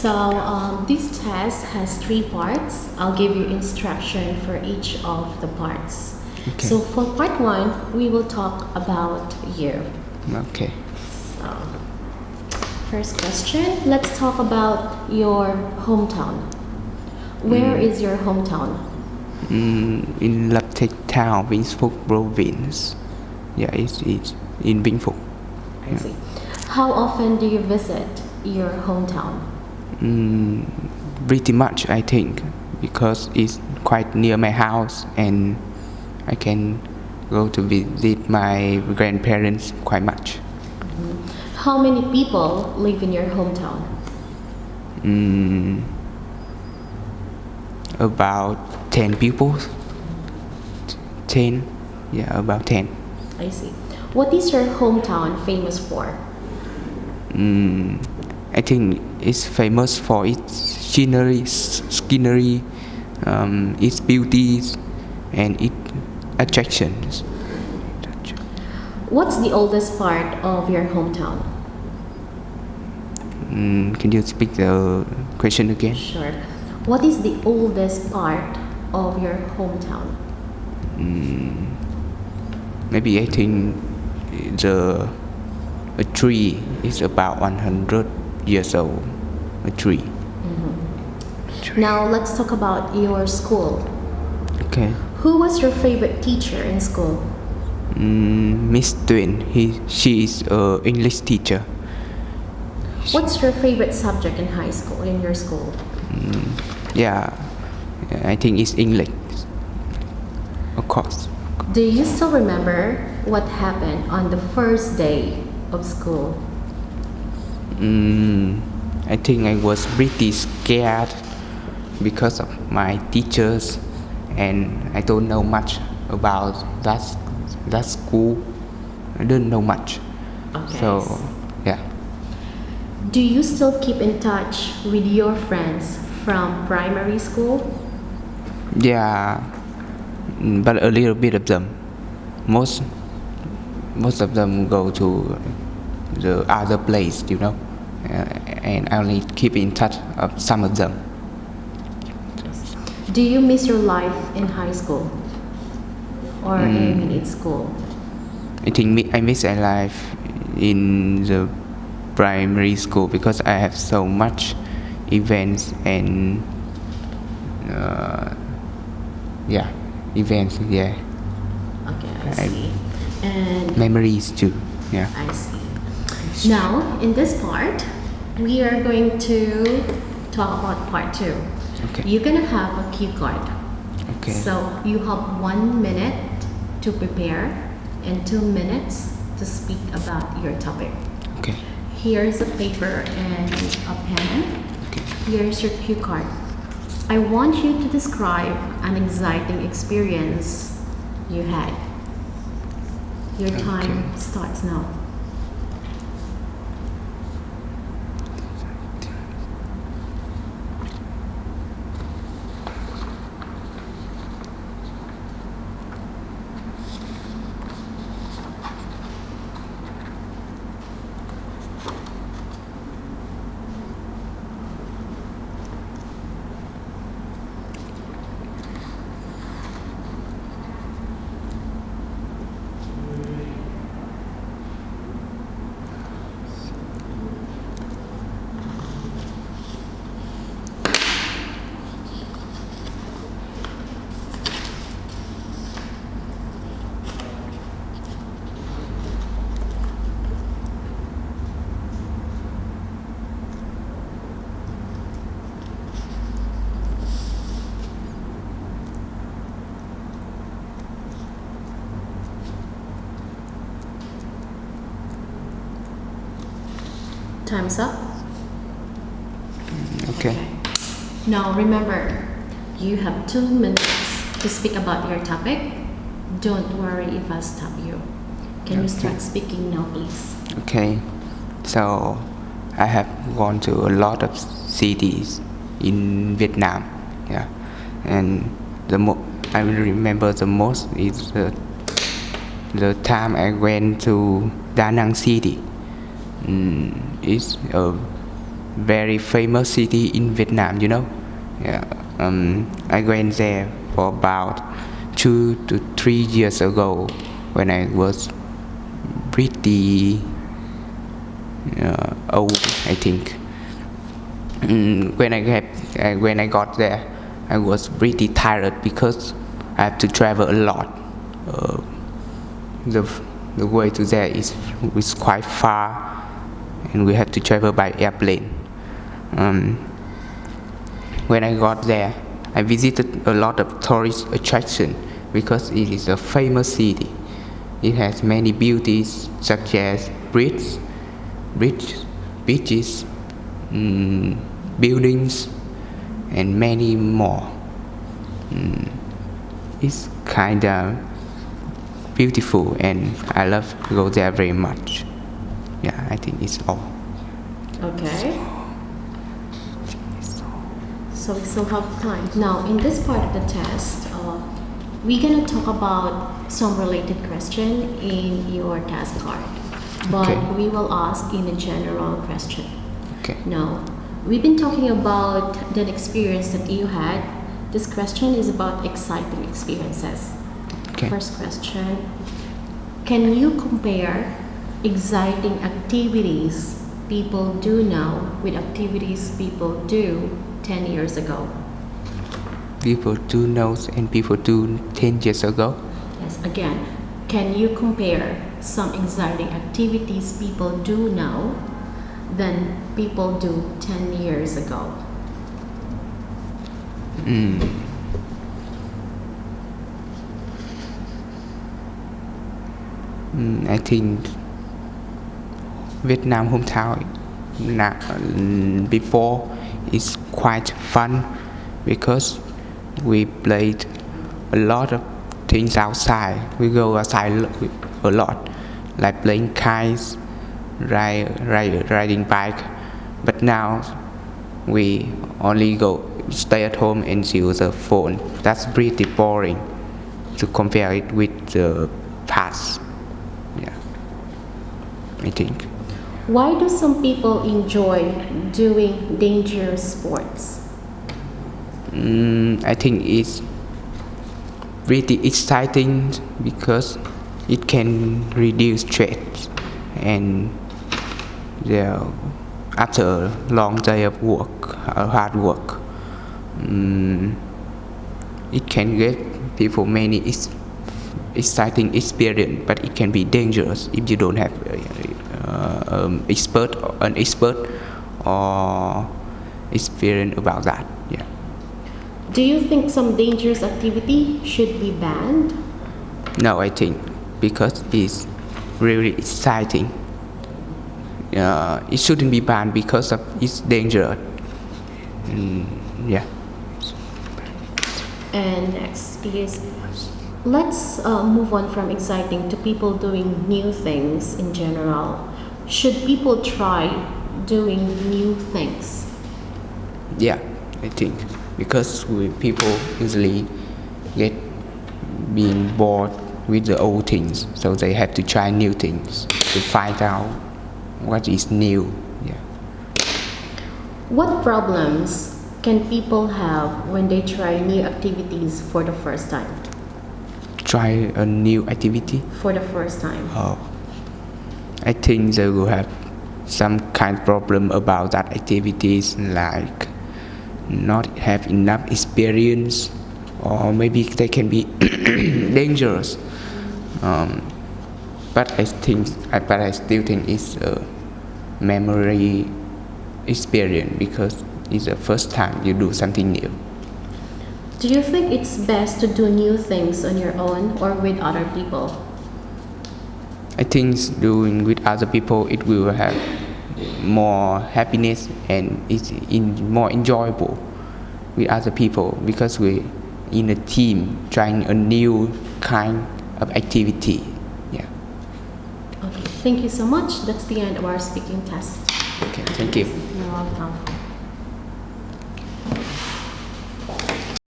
This test has three parts. I'll give you instruction for each of the parts. Okay. So for part one, we will talk about you. Okay. So, first question, let's talk about your hometown. Where is your hometown? In Laptech Town, Vĩnh Phúc province. Yeah, it's in Vĩnh Phúc. I see. How often do you visit your hometown? Pretty much, I think, because it's quite near my house and I can go to visit my grandparents quite much. How many people live in your hometown? About 10 people. 10, yeah, about 10. I see. What is your hometown famous for? I think it's famous for its scenery, its beauties, and its attractions. What's the oldest part of your hometown? Can you speak the question again? Sure. What is the oldest part of your hometown? Maybe I think a tree is about 100 years old. A tree. Now let's talk about your school. Okay. Who was your favorite teacher in school? Miss Twin. She is a English teacher. What's your favorite subject in high school, in your school? Yeah, I think it's English. Of course. Do you still remember what happened on the first day of school? I think I was pretty scared because of my teachers, and I don't know much about that school. I don't know much. Okay. So, yeah. Do you still keep in touch with your friends from primary school? Yeah, but a little bit of them. Most of them go to the other place, and I only keep in touch of some of them. Do you miss your life in high school or in school? I think I miss my life in the primary school because I have so much events and events. Yeah. Okay, I see. And memories too. Yeah. I see. Now, in this part, we are going to talk about part two. Okay. You're gonna have a cue card. Okay. So you have 1 minute to prepare and 2 minutes to speak about your topic. Okay. Here's a paper and a pen. Okay. Here's your cue card. I want you to describe an exciting experience you had. Your time starts now. Time's up. Okay. Now remember, you have 2 minutes to speak about your topic. Don't worry if I stop you. Can you start speaking now, please? Okay. So I have gone to a lot of cities in Vietnam. Yeah. And I remember the most is the time I went to Da Nang City. It's a very famous city in Vietnam, you know. Yeah. I went there for about 2 to 3 years ago when I was pretty old, I think. When I got there, I was pretty tired because I have to travel a lot. The way to there is quite far, and we have to travel by airplane. When I got there, I visited a lot of tourist attractions because it is a famous city. It has many beauties such as beaches, buildings, and many more. It's kind of beautiful, and I love to go there very much. Yeah, I think it's all. Okay. So we still have time. Now, in this part of the test, we're gonna talk about some related question in your task card, but Okay. we will ask in a general question. Okay. Now, we've been talking about the experience that you had. This question is about exciting experiences. Okay. First question, can you compare exciting activities people do now with activities people do 10 years ago? People do know and people do 10 years ago. Yes, again, can you compare some exciting activities people do now than people do 10 years ago? I think Vietnam hometown before is quite fun because we played a lot of things outside. We go outside a lot, like playing kites, riding bike. But now we only stay at home and use the phone. That's pretty boring to compare it with the past. Yeah, I think. Why do some people enjoy doing dangerous sports? I think it's pretty exciting because it can reduce stress, and after a long day of work, hard work, it can give people many exciting experience, but it can be dangerous if you don't have an expert or experience about that. Yeah. Do you think some dangerous activity should be banned? No, I think because it's really exciting. It shouldn't be banned because of it's dangerous. Yeah. And next is, let's move on from exciting to people doing new things in general. Should people try doing new things? Yeah, I think because people usually get being bored with the old things, so they have to try new things to find out what is new. Yeah. What problems can people have when they try new activities for the first time? Try a new activity. For the first time. I think they will have some kind of problem about that activities, like not have enough experience, or maybe they can be dangerous. But I still think it's a memory experience because it's the first time you do something new. Do you think it's best to do new things on your own or with other people? I think doing with other people it will have more happiness and it's more enjoyable with other people because we in a team trying a new kind of activity. Yeah. Okay, thank you so much. That's the end of our speaking test. Okay, thank you. You're welcome.